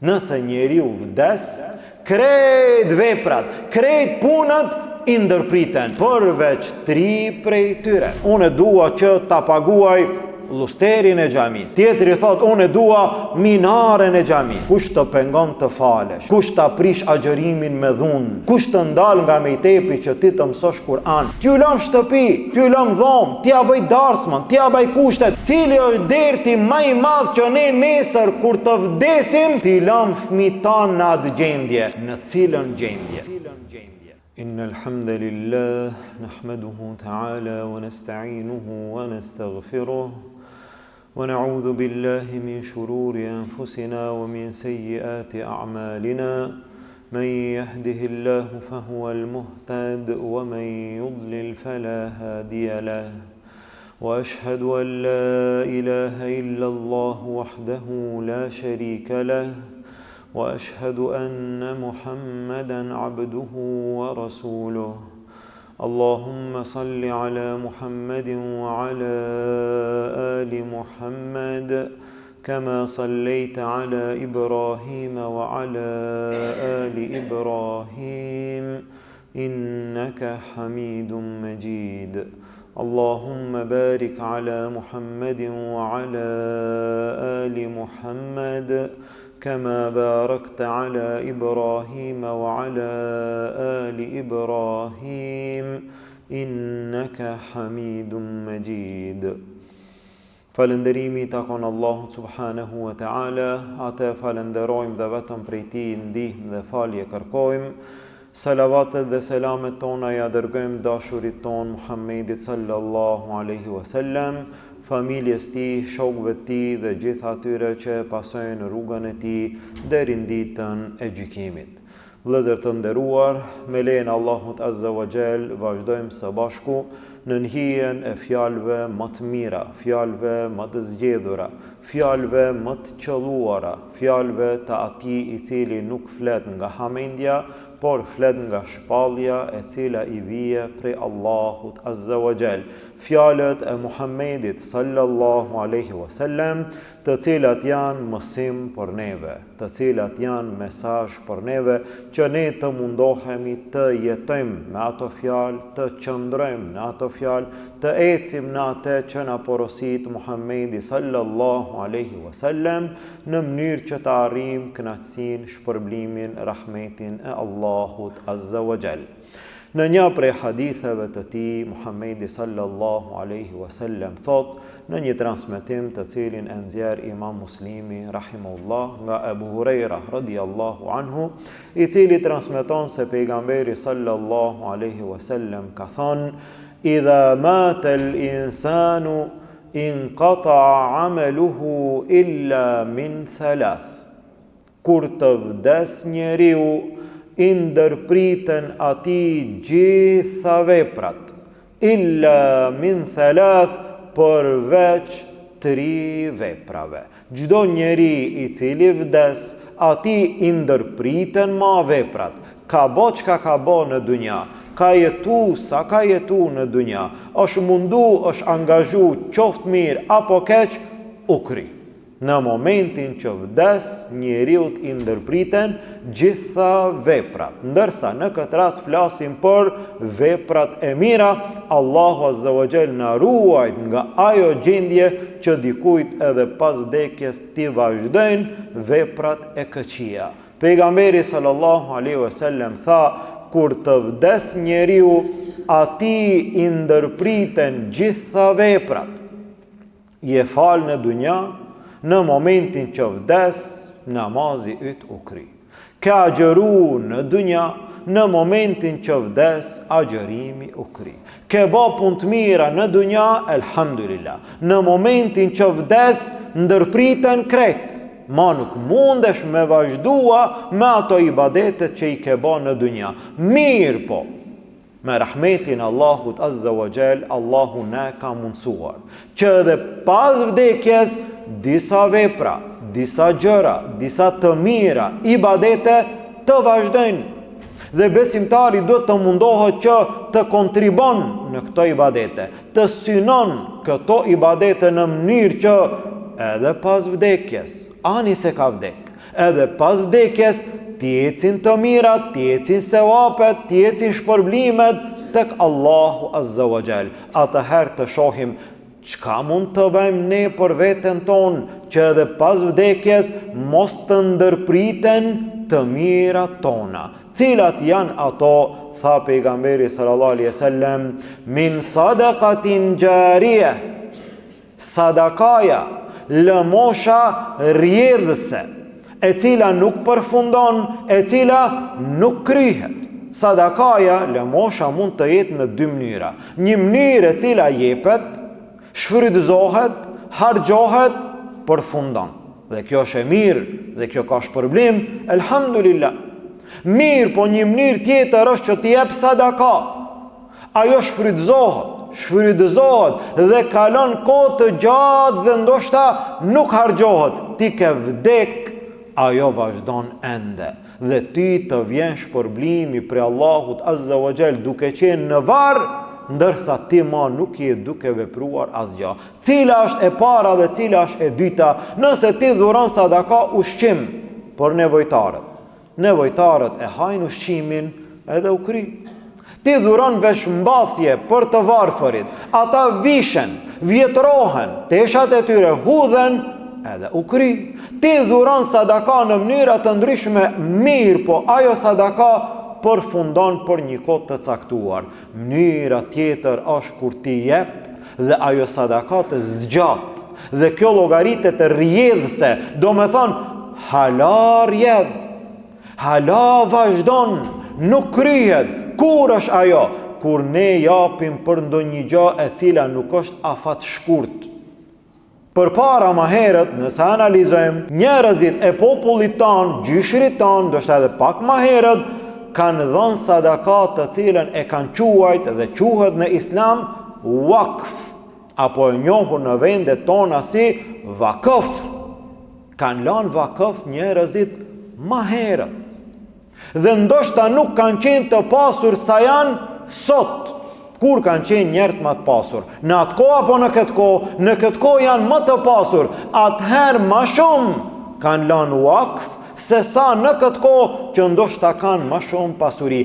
Nëse njeriu vdes, krejt veprat, krejt punët i ndërpriten, përveç 3 prej tyre. Unë dua që ta paguaj lusterin e xhamisë. Tjetri thot, unë dua minaren e xhamisë. Kush të pengon të falesh? Kush të prish agjërimin me dhunë? Kush të ndal nga mejtepi që ti të mësosh Kur'an? T'ju lëm shtëpi, t'ju lëm dhomë, t'ja bëj darsmën, t'ja bëj kushtet. Cili është derti më i madh që ne nesër kur të vdesim, t'i lëm fëmijët tanë në atë gjendje? Në cilën gjendje? إن الحمد لله نحمده تعالى ونستعينه ونستغفره ونعوذ بالله من شرور أنفسنا ومن سيئات أعمالنا من يهده الله فهو المهتد ومن يضلل فلا هادي له وأشهد أن لا إله إلا الله وحده لا شريك له وأشهد أن محمدًا عبده ورسوله اللهم صل على محمد وعلى آل محمد كما صليت على إبراهيم وعلى آل إبراهيم إنك حميد مجيد اللهم بارك على محمد وعلى آل محمد كما باركت على إبراهيم وعلى آل إبراهيم إنك حميد مجيد. Falënderimi takon Allahut subhanahu wa ta'ala, atë falenderojmë dhe vetëm prej tij ndihmë dhe falje kërkojmë. Salavatet dhe selamet tona ja dërgojmë dashurit ton Muhammedit sallallahu alaihi wasallam, familjes tij, shokëve të tij dhe gjithë atyre që pasojnë rrugën e tij deri në ditën e gjykimit. Vëllezër të nderuar, me lejen e Allahut azza wa jall vazhdojmë së bashku në nhijen e fjalëve më të mira, fjalëve më të zgjedhura, fjalëve më të qelluara, fjalëve të atij i cili nuk flet nga hamendja, por flet nga shpallja e cila i vije prej Allahut azza wa jall. Fjalët e Muhammedit sallallahu alaihi wasallam, të cilat janë mësim për neve, të cilat janë mesazh për neve, që ne të mundohemi të jetojmë me ato fjalë, të qëndrojmë në ato fjalë, të ecim në atë që na porosit Muhammedi sallallahu alaihi wasallam, në mënyrë që të arrijmë kënaqësinë, shpërblimin, rahmetin e Allahut azza wa jall. Në një prej haditheve të tij, Muhammedi sallallahu alaihi wasallam thot, në një transmetim të cilin e nxjerr Imam Muslimi rahimahullah nga Abu Huraira radhiyallahu anhu, i cili transmeton se pejgamberi sallallahu alaihi wasallam ka thënë: "Idha mata al-insanu inqata'a 'amaluhu illa min thalath." Kur të vdes njeriu, i ndërpriten ati gjitha veprat, illa min thalath, përveç 3 veprave. Çdo njeri i cili vdes, ati i ndërpriten ma veprat. Ka bo çka ka bo në dunja, ka jetu sa ka jetu në dunja, është mundu, është angazhu, qoftë mirë apo keq, u kry. Në momentin që vdes, njeriut i ndërpriten gjitha veprat. Ndërsa në këtë rast flasim për veprat e mira, Allahu azza wa jall na ruajt nga ajo gjendje që dikujt edhe pas vdekjes ti vazhdojnë veprat e këqija. Pejgamberi sallallahu alaihi wasallam tha, kur të vdes njeriu, ati i ndërpriten gjitha veprat. Je fal në dunja, në momentin që vdes, namazi yt u kry. Ka agjëru në dunja, në momentin që vdes, agjërimi u kry. Ke bo punë të mira në dunja, elhamdulillah. Në momentin që vdes, ndërpriten krejt. Ma nuk mundesh me vazhdua me ato ibadetet që i ke bo në dunja. Mirë po, me rahmetin Allahut azza wa jall, Allahu ne ka mundsuar që edhe pas vdekjes disa vepra, disa gjëra, disa të mira, ibadete të vazhdojnë. Dhe besimtari do të mundohet që të kontribon në këto ibadete, të synon këto ibadete në mënyrë që edhe pas vdekjes, ani se ka vdek, edhe pas vdekjes të ecin të mirat, të ecin sevapet, të ecin shpërblimet tek Allahu Azza wa Jall. Atëherë të shohim çka mund të bëjmë ne për veten tonë që edhe pas vdekjes mos të ndërpriten të mirat tona. Cilat janë ato? Tha pejgamberi sallallahu alaihi wasallam, min sadaqatin jariyah, sadakaja, lëmosha rrjedhëse, e cila nuk përfundon, e cila nuk kryhet. Sadakaja, lëmosha mund të jetë në dy mënyra. Një mënyrë e cila jepet, shfrytëzohet, harxhohet, përfundon. Dhe kjo është e mirë, dhe kjo ka shpërblim, elhamdulillah. Mirë, po një mënyrë tjetër është që t'i jep sadaka. Ajo shfrytëzohet dhe kalon kohë të gjatë dhe ndoshta nuk harxhohet. Ti ke vdek, ajo vazhdon ende. Dhe ti të vjen shpërblimi prej Allahut Azza wa Jall duke qenë në varr, ndërsa ti ma nuk je duke vepruar asgjë. Cila është e para dhe cila është e dyta? Nëse ti dhuron sadaka ushqim për nevojtarët, nevojtarët e hajnë ushqimin edhe u kry. Ti dhuron veshmbathje për të varfërit, ata vishen, vjetrohen, teshat e tyre hudhen edhe u kry. Ti dhuron sadaka në mënyra të ndryshme mirë, po ajo sadaka përfundon për një kohë të caktuar. Mënyra tjetër është kur ti jep dhe ajo sadaka të zgjat, dhe kjo llogaritet e rrjedhëse, do me thonë hala rrjedh, hala vazhdon, nuk kryhet. Kur është ajo? Kur ne japim për ndonjë gjë e cila nuk është afat shkurt. Përpara më herët, nëse analizojmë, njerëzit e popullit tanë, gjyshrit tanë, ndoshta edhe pak më herët, kanë dhënë sadaka të cilën e kanë quajt dhe quhet në Islam wakf, apo e njohur në vendet tona si vakëf. Kanë lënë vakëf njerëzit më herët. Dhe ndoshta nuk kanë qenë të pasur sa janë sot. Kur kanë qenë njerëz më të pasur? Në atë kohë apo në këtë kohë? Në këtë kohë janë më të pasur. Atëherë më shumë kanë lënë wakf se sa në këtë kohë që ndoshta kanë më shumë pasuri.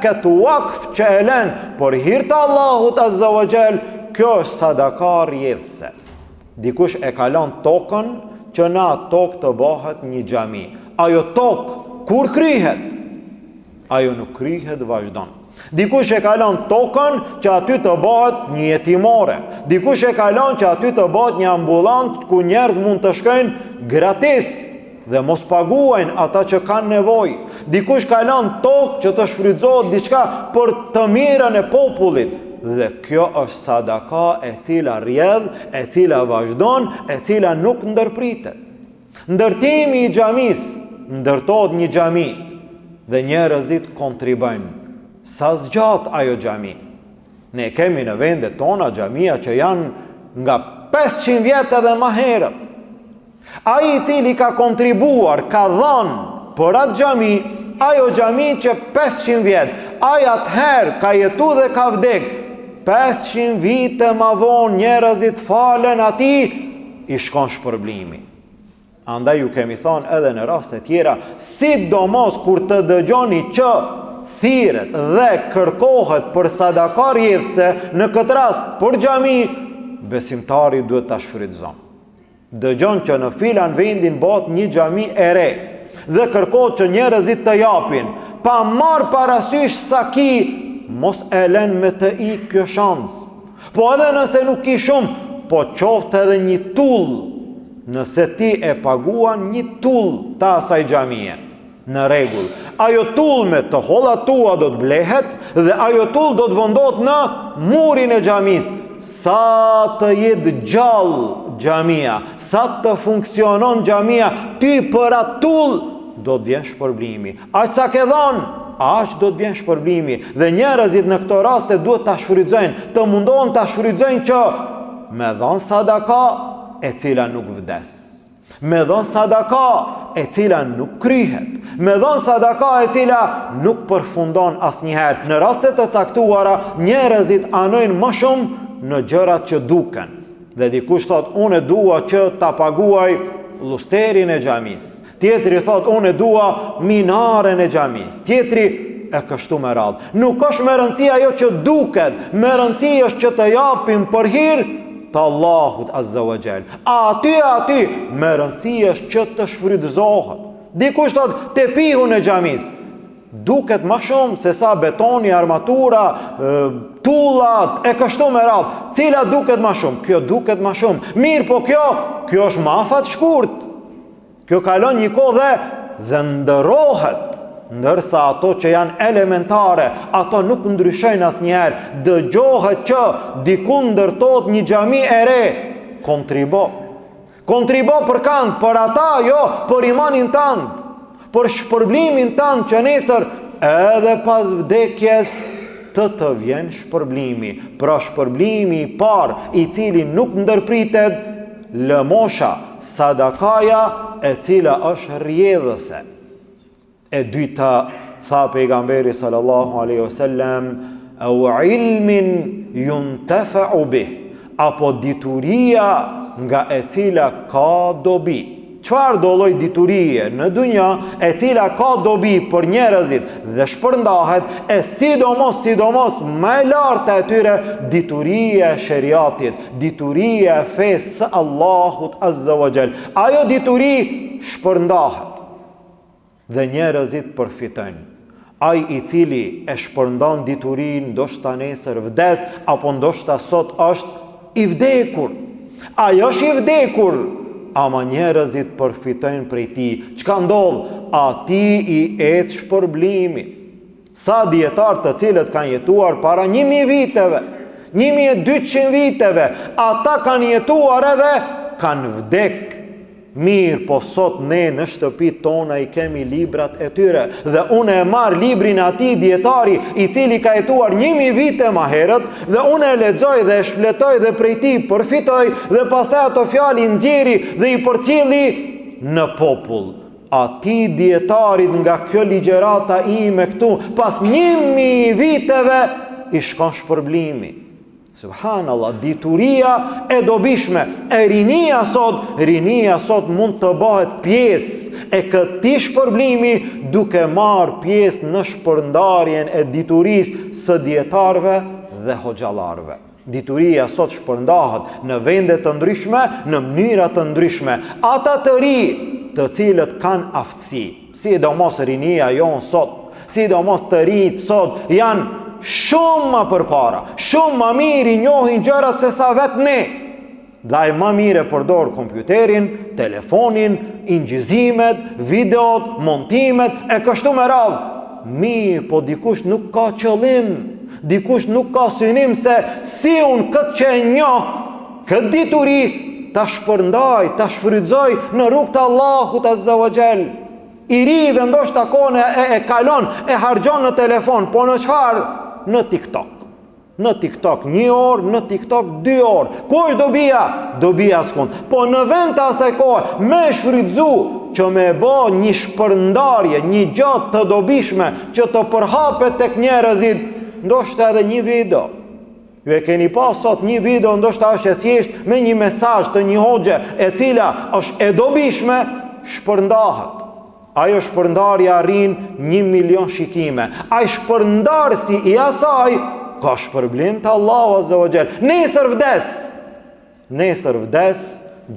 Këtë wakf që e lënë për hir të Allahut Azza wa Jall, kjo është sadaka rrjedhëse. Dikush e ka lënë tokën që në atë tokë të bëhet një xhami. Ajo tokë kur kryhet? Ajo nuk kryhet, vazhdon. Dikush e ka lënë tokën që aty të bëhet një jetimore. Dikush e ka lënë që aty të bëhet një ambulant ku njerëz mund të shkojnë gratis dhe mos paguajnë ata që kanë nevojë. Dikush ka lënë tokë që të shfrytëzohet diçka për të mirën e popullit. Dhe kjo është sadaka e cila rrjedh, e cila vazhdon, e cila nuk ndërpritet. Ndërtimi i xhamisë, ndërtohet një xhami dhe njerëzit kontribojnë. Sa zgjat ajo xhami? Ne kemi në vendet tona xhamia që janë nga 500 vjet edhe më herët. Ai i cili ka kontribuar, ka dhënë për atë xhami, ajo xhami që 500 vjet, ai atëherë ka jetu dhe ka vdek. 500 vite më vonë njerëzit falen atij, i shkon shpërblimi. Andaj ju kemi thonë edhe në raste tjera, sidomos kur të dëgjoni që thirret dhe kërkohet për sadaka rrjedhëse, në këtë rast për xhami, besimtari duhet ta shfrytëzon. Dëgjon që në filan vendin bëhet një xhami e re dhe kërkohet që njerëzit të japin, pa marr parasysh sa ki, mos e lën me të i kjo shans. Po edhe nëse nuk ki shumë, po qoftë edhe një tull, nëse ti e paguan një tull të asaj xhamie, në rregull. Ajo tull me të hollat tua do të blehet dhe ajo tull do të vendohet në murin e xhamisë. Sa të jetë gjallë xhamia, sa të funksionon xhamia, ti për atë tull do të vjen shpërblimi. Aq sa ke dhënë, aq do të vjen shpërblimi. Dhe njerëzit në këto raste duhet ta shfrytëzojnë, të mundohen ta shfrytëzojnë që me dhënë sadaka e cila nuk vdes, me dhënë sadaka e cila nuk kryhet, me dhënë sadaka e cila nuk përfundon asnjëherë. Në raste të caktuara njerëzit anojnë më shumë në gjërat që duken. Dhe dikush thot, unë dua që ta paguaj lusterin e xhamisë. tjetri thot unë e dua minaren e xhamis, tjetri e kështu me radhë. Nuk është me rëndësi ajo që duket, me rëndësi është që të japim për hir të Allahut Azza wa Jall. Aty me rëndësi është që të shfrytëzohet. Dikush thot te pihun e xhamis duket më shumë se sa betoni, armatura, tullat e kështu me radhë. Cila duket më shumë? Kjo duket më shumë. Mirë, po kjo është më afat shkurt. Kjo kalon një kohë dhe ndërohet. Ndërsa ato që janë elementare, ato nuk ndryshojnë asnjëherë. Dëgjohet që diku ndërtohet një xhami e re, kontribo për kanë, për ata jo, për imanin tënd, për shpërblimin tënd që nesër edhe pas vdekjes të vjen shpërblimi. Pra shpërblimi i parë i cili nuk ndërpritet, lëmosha, sadakaja e cila është rrjedhëse. E dyta, tha pejgamberi sallallahu alaihi wasallam, au ilmin yuntafa'u bih, apo dituria nga e cila ka dobi. Çfarë do lloj diturie në dunja e cila ka dobi për njerëzit dhe shpërndahet, e sidomos më e lartë e tyre dituria e sheriatit, dituria e fesë Allahut Azza wa Jall. Ajo dituri shpërndahet dhe njerëzit përfitojnë. Ai i cili e shpërndan diturin, ndoshta nesër vdes, apo ndoshta sot është i vdekur. Ai është i vdekur, ama njerëzit përfitojnë prej tij. Çka ndodh? Ati i ecë shpërblimi. Sa dietar të cilët kanë jetuar para 1000 viteve, 1200 viteve, ata kanë jetuar edhe kanë vdek. Mirë, po sot ne në shtëpit tona i kemi librat e tyre dhe unë e marr librin e atij dietari i cili ka jetuar 1000 vite më herët dhe unë e lexoj dhe e shfletoj dhe prej tij përfitoj dhe pastaj ato fjalë i nxjerri dhe i përcjelli në popull. Atij dietarit nga kjo ligjërata ime këtu pas 1000 viteve i shkon shpërblimi. Subhanallah, dituria e dobishme, e rinia sot mund të bëhet pjesë e këtij shpërblimi duke marrë pjesë në shpërndarjen e diturisë së dietarëve dhe hoxhallarëve. Dituria sot shpërndahet në vende të ndryshme, në mënyra të ndryshme. Ata të ri, të cilët kanë aftësi, sidomos rinia jon sot, sidomos të rinjt sot janë shumë më përpara, shumë më mirë i njohin gjërat se sa vetë ne. Dhe ai më mirë përdor kompjuterin, telefonin, ingjizimet, videot, montimet e kështu me radhë. Mirë, po dikush nuk ka qëllim, dikush nuk ka synim se si unë këtë që e njoh, këtë dituri ta shpërndaj, ta shfrytëzoj në rrugt të Allahut Azza wa Jall. I ri dhe ndoshta kohën e kalon, e harxhon në telefon, po në çfarë? Në TikTok. Në TikTok 1 orë, në TikTok 2 orë. Ku është dobia? Dobia s'kund. Po në vend të asaj kohe, me shfrytëzu që me bë një shpërndarje, një gjë të dobishme që të përhapet tek njerëzit, ndoshta edhe një video. Ju e keni pas sot një video, ndoshta është e thjesht me një mesazh të një hoxhe e cila është e dobishme, shpërndahet. Ajo shpërndarja arrin 1 milion shikime. Ai shpërndarsi i asaj ka shpërblim të Allahu Azza wa Jall. Nesër vdes,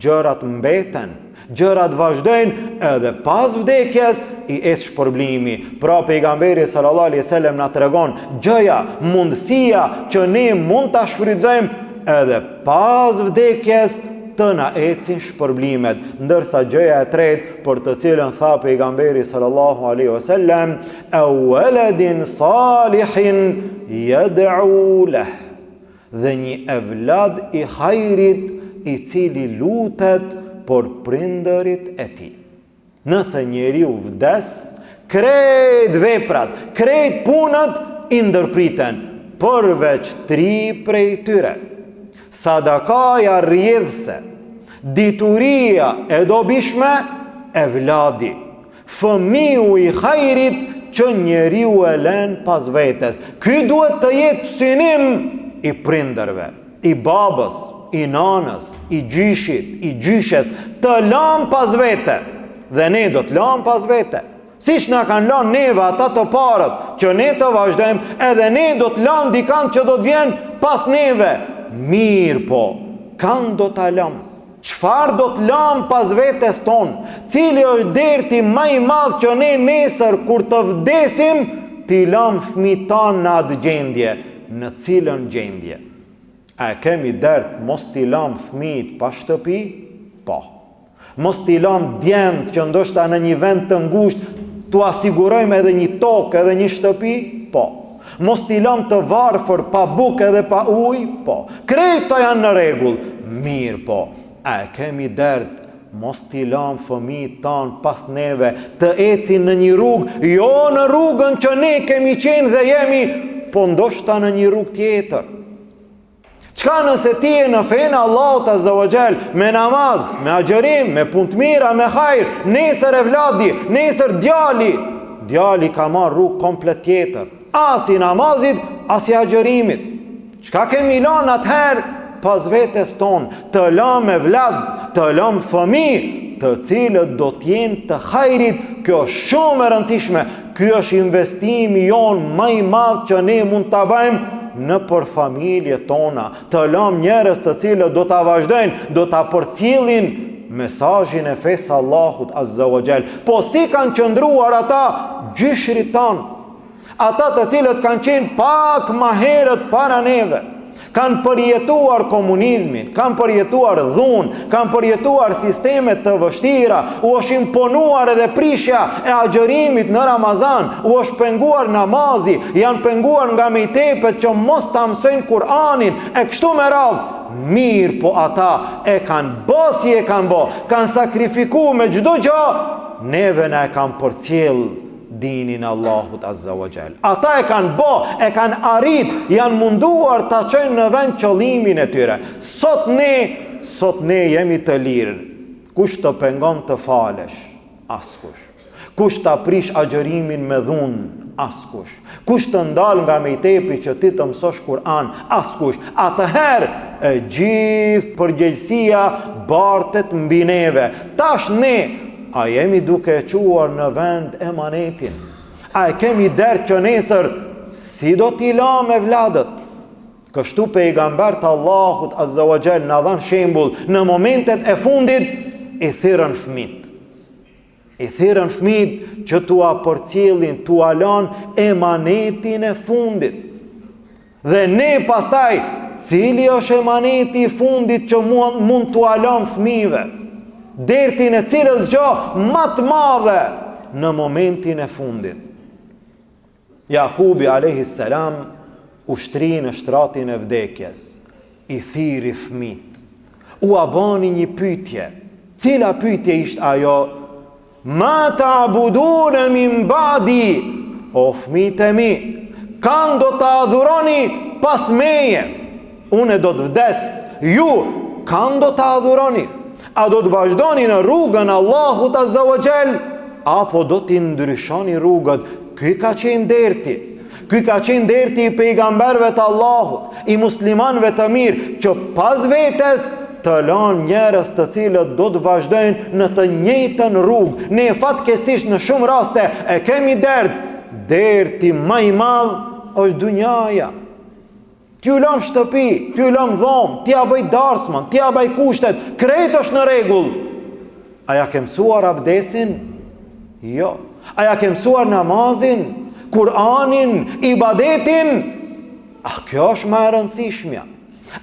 gjërat mbeten, gjërat vazhdojnë edhe pas vdekjes i ecë shpërblimi. Pra pejgamberi sallallahu alaihi wasallam na tregon gjëja, mundësia që ne mund ta shfrytëzojmë edhe pas vdekjes të na ecin shpërblimet. Ndërsa gjëja e tretë për të cilën tha pejgamberi sallallahu alaihi wasallam, "Au waladin salihin yad'u lah", dhe një evlad i hajrit i cili lutet për prindërit e tij. Nëse njeriu vdes, krejt veprat, krejt punët i ndërpriten, përveç 3 prej tyre. Sadakaja rrjedhse, dituria e dobishme, evladi, fëmiu i hajrit që njeriu e lën pas vetes. Ky duhet të jetë synim i prindërve, i babës, i nanës, i gjyshit, i gjyshes, të lën pas vete. dhe ne do të lamë pas vete. Siç na kanë lanë neve ata të parët, që ne të vazhdojmë, edhe ne do të lamë dikant që do të vjenë pas neve. Mirë po, kanë do të lamë. Çfarë do të lamë pas vetes tonë? Cili është derti më i madh që ne nesër kur të vdesim, t'i lamë fëmijët tanë në atë gjendje? Në cilën gjendje? A kemi dert mos t'i lamë fëmijët pa shtëpi? Po. Mos t'i lamë djemët që ndoshta në një vend të ngushtë t'u asigurojmë edhe një tokë edhe një shtëpi? Po. Mos t'i lamë të varfër pa bukë edhe pa ujë? Po. Krejto janë në rregull. Mirë po. A kemi dert mos t'i lamë fëmijët tanë pas neve të ecin në një rrugë, jo në rrugën që ne kemi qenë dhe jemi, po ndoshta në një rrugë tjetër. Çka nëse ti je në fenë Allahut Azza wa Jall, me namaz, me agjërim, me punë të mira, me hajër, nesër evladi, nesër djali ka marrë rrugë komplet tjetër. As i namazit, as i agjërimit. Çka kemi lanë atëherë pas vetes tonë? Të lamë evlad, të lamë fëmijë, të cilët do t'jenë të hajrit. Kjo është shumë e rëndësishme. Ky është investimi jonë më i madh që ne mund ta bëjmë në për familje tona. Të lamë njerëz të cilët do ta vazhdojnë, do ta përcjellin mesazhin e fesë Allahut Azza wa Jall. Po si kanë qëndruar ata gjyshrit tanë? Ata të cilët kanë qenë pak më herët para neve, kanë përjetuar komunizmin, kanë përjetuar dhunë, kanë përjetuar sistemet të vështira, u është imponuar edhe prishja e agjërimit në Ramazan, u është penguar namazi, janë penguar nga mejtepet që mos ta mësojnë Kur'anin, e kështu me radhë. Mirë po ata e kanë bë si e kanë bë, kanë sakrifikuar me çdo gjë, neve na e kanë përcjell dinin Allahut Azza wa Jall. Ata e kanë bë, e kanë arrit, janë munduar ta çojnë në vend qëllimin e tyre. Sot ne jemi të lirë. Kush të pengon të falesh? Askush. Kush të prish agjërimin me dhunë? Askush. Kush të ndal nga mejtepi që ti të mësosh Kur'an? Askush. Atëherë e gjithë përgjegjësia bartet mbi neve. Tash ne a jemi duke e quar në vend emanetin? A e kemi dert që nesër si do t'i lamë evladët? Kështu pejgambert Allahut Azza wa Jall na dhan shembull, në momentet e fundit i thirrën fëmijët. I thirrën fëmijët që t'ua përcjellin, t'ua lanë emanetin e fundit. Dhe ne pastaj, cili është emaneti i fundit që mund t'ua lanë fëmijëve? Dertin e cilës gjë më të madhe në momentin e fundit. Jakubi alayhis salam ushtri në shtratin e vdekjes, i thiri fëmijët. U bani një pyetje. Cila pyetje ishte ajo? Ma ta'budun min ba'di? O fëmijët e mi, kanë do të adhuroni pas meje? Unë do të vdes, ju kanë do të adhuroni? A do të vazhdoni në rrugën Allahut Azza wa Jall, apo do t'i ndryshoni rrugët? Ky ka qenë derti. Ky ka qenë derti i pejgamberëve të Allahut, i muslimanëve të mirë, që pas vetes të lanë njerëz të cilët do të vazhdojnë në të njëjtën rrugë. Ne fatkeqësisht në shumë raste e kemi dert. Derti më i madh është dunjaja. T'ju lam shtëpi, t'ju lam dhomë, t'ja bëj darsman, t'ja bëj kushtet, krejt është në rregull. A ja ke mësuar abdesin? Jo. A ja ke mësuar namazin, Kur'anin, ibadetin? Kjo është më e rëndësishmja.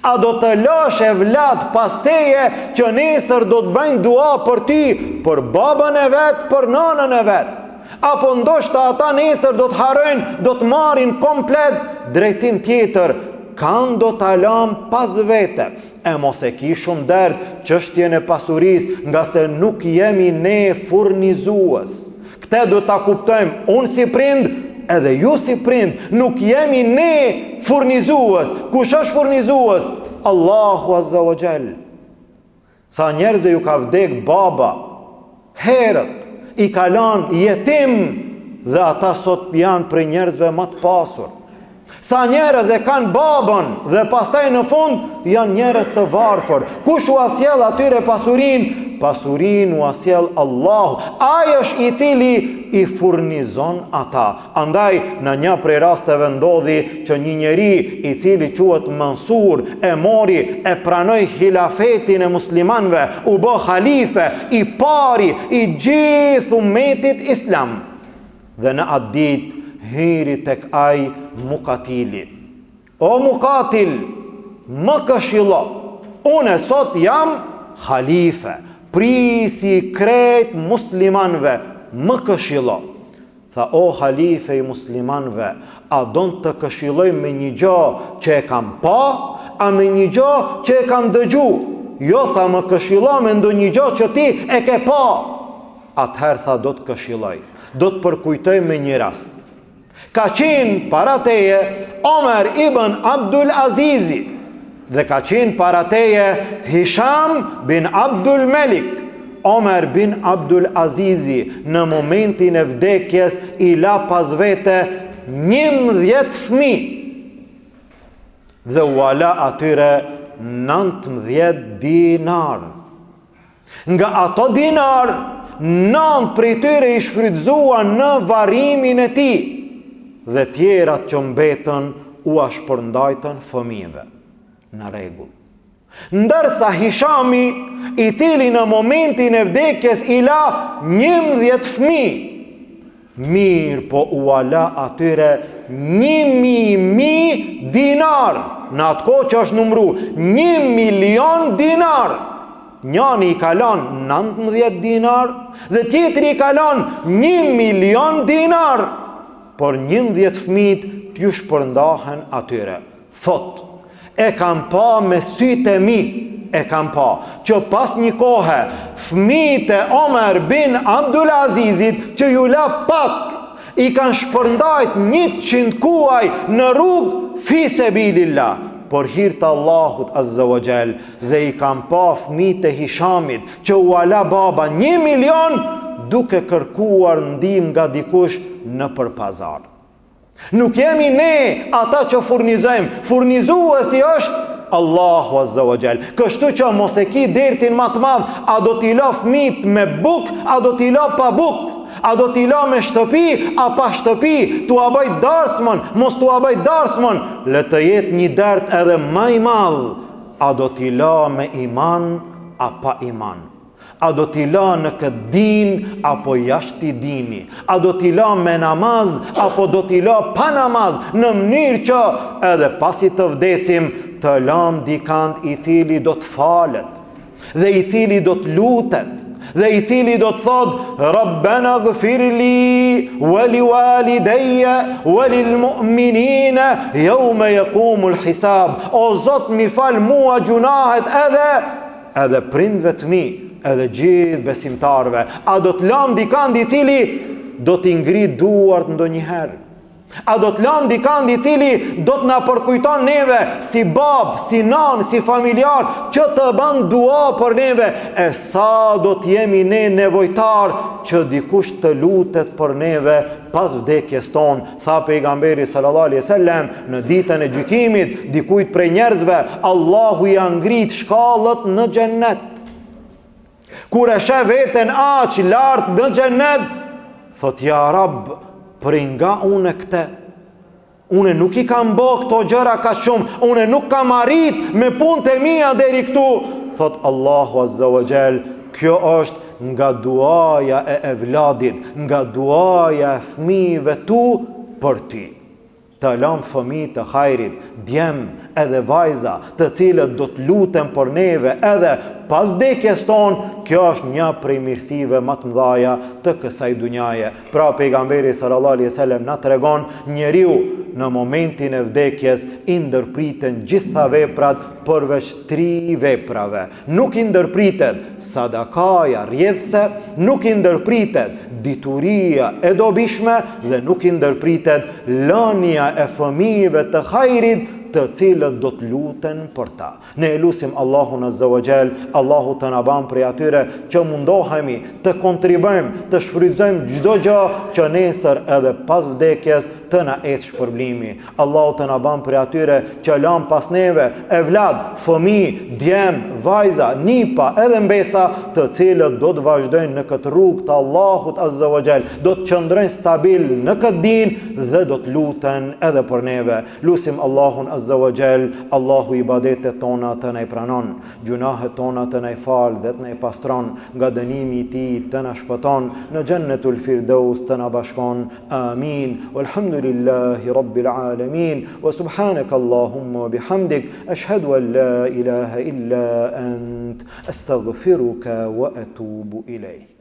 A do të lësh evlad pas teje që nesër do të bëjnë dua për ty, për babën e vet, për nanën e vet? Apo ndoshta ata nesër do të harrojnë, do të marrin komplet drejtim tjetër? Kanë do të lam pas vete. E mos e ki shumë dert çështjen e pasurisë, nga se nuk jemi ne furnizues. Këtë do ta kuptojmë, unë si prind, edhe ju si prind, nuk jemi ne furnizues. Kush është furnizues? Allahu Azza wa Jall. Sa njerëzve ju ka vdek baba, herët, i ka lanë jetim, dhe ata sot janë për njerëzve më të pasur. Sa njerëz e kanë babën dhe pastaj në fund janë njerëz të varfër. Kush u asjell atyre pasurinë? pasurin u asjell Allahu. Ai është I cili I furnizon ata. Andaj në një prej rasteve ndodhi që një njeri I cili quhet Mansur e mori e pranoi hilafetin e muslimanëve, u bë halife I pari I gjithë ummetit islam. Dhe në atë ditë hyri tek ai Muqatili. O Muqatil, më këshillo, unë sot jam halife, prisi krejt muslimanve, më këshillo. Tha, o halife I muslimanve, a don të këshilloj me një gjë që e kam pa, a me një gjë që e kam dëgju? Jo, tha, më këshillo me ndonjë gjë që ti e ke pa. Atëherë tha, do të këshilloj, do të përkujtoj me një rast. Ka qenë para teje Omer ibn Abdul Azizi dhe ka qenë para teje Hisham bin Abdul Melik. Omer bin Abdul Azizi në momentin e vdekjes I la pas vete 11 fëmijë dhe u ala atyre 19 dinar. Nga ato dinar 9 prej tyre I shfrytzuan në varrimin e tij dhe tjerat që mbetën u shpërndajtën fëmijëve. Në rregull. Ndërsa Hishami, I cili në momentin e vdekjes I la 11 fëmijë, mirë po u ala atyre 1.000 dinar, në atë kohë që është numru 1 milion dinar. Njani I kalon 19 dinar dhe tjetri I kalon 1 milion dinar. Por 11 fëmijët t'ju shpërndahen atyre. Thot, e kam pa me sytë e mi, e kam pa, që pas një kohe, fëmijët e Omer bin Abdul Azizit, që ju la pak, I kanë shpërndajt 100 kuaj në rrugë fi sebilillah, por hir të Allahut Azza wa Jall, dhe I kanë pa fëmijët e Hishamit, që u ala baba 1 milion, duke kërkuar ndihmë nga dikush në përpazar. Nuk jemi ne ata që furnizojmë, furnizuesi është Allahu Azza wa Jall. Kështu që mos e ki dertin më të madh, a do t'i la fëmijët me buk, a do t'i la pa buk, a do t'i la me shtëpi, a pa shtëpi, tu a bëj darsmon, mos tu a bëj darsmon, le të jetë një dert edhe më I madh, a do t'i la me iman, a pa iman. A do t'i la në këtë din, apo jashtë I dini? A do t'i la me namaz, apo do t'i la pa namaz? Në mënyrë që edhe pasi të vdesim, të lam dikant I cili do të falet, dhe I cili do të lutet, dhe I cili do të thot, Rabbena gëfirli, wali walideje, wali l'mu'minine, jaume jekumul hisab. O Zot, mi fal mua gjunahet edhe prindve të mi, edhe gjithë besimtarve. A do të lam dikand I cili do t'i ngrit duart ndonjëherë? A do të lam dikand I cili do të na përkujton neve si bab, si nan, si familjar, që të bën dua për neve? E sa do të jemi ne nevojtar që dikush të lutet për neve pas vdekjes tonë? Tha pejgamberi sallallahu alaihi wasallam në ditën e gjykimit, dikujt prej njerëzve Allahu ja ngrit shkallët në xhennet. Kur e sheh veten aq lart në xhennet, thot ja Rab, për nga unë këte, une nuk I kam bë këto gjëra ka shumë, une nuk kam arrit me punët e mia deri këtu. Thot Allahu Azza wa Jall, kjo është nga duaja e evladit, nga duaja e fëmijëve tu për ty. Të lam fëmijë të hajrit, djem edhe vajza, të cilët do të lutem për neve edhe pas vdekjes tonë, kjo është një prej mirësive më të mëdha të kësaj dunjaje. Pra pejgamberi sallallahu alaihi wasallam na tregon, njeriu në momentin e vdekjes I ndërpriten gjitha veprat përveç 3 veprave. Nuk I ndërpritet sadakaja rrjedhse, nuk I ndërpritet dituria e dobishme dhe nuk I ndërpritet lënia e fëmijëve të hajrit të cilët do të luten për ta. Ne lutim Allahun Azza wa Jall, Allahu të na bën prej atyre që mundohemi të kontribojmë, të shfrytëzojmë çdo gjë që nesër edhe pas vdekjes të na ecë shpërblimi. Allahu të na bën prej atyre që lan pas neve evlad, fëmijë, djem, vajza, nipa, edhe mbesa, të cilët do të vazhdojnë në këtë rrugë të Allahut Azza wa Jall, do të qëndrojnë stabil në këtë din dhe do të luten edhe për neve. Lutim Allahun Azza wa Jall, Allahu ibadetet tona të na i pranon, gjunahet tona të na i fal dhe të na i pastron, nga dënimi i tij të na shpëton, në Jannatul Firdaus të na bashkon. Amin. Walhamdulillahi Rabbil alamin. Wa subhanaka Allahumma wa bihamdik, ashhadu an la ilaha illa ant, astaghfiruka wa atubu ilayk.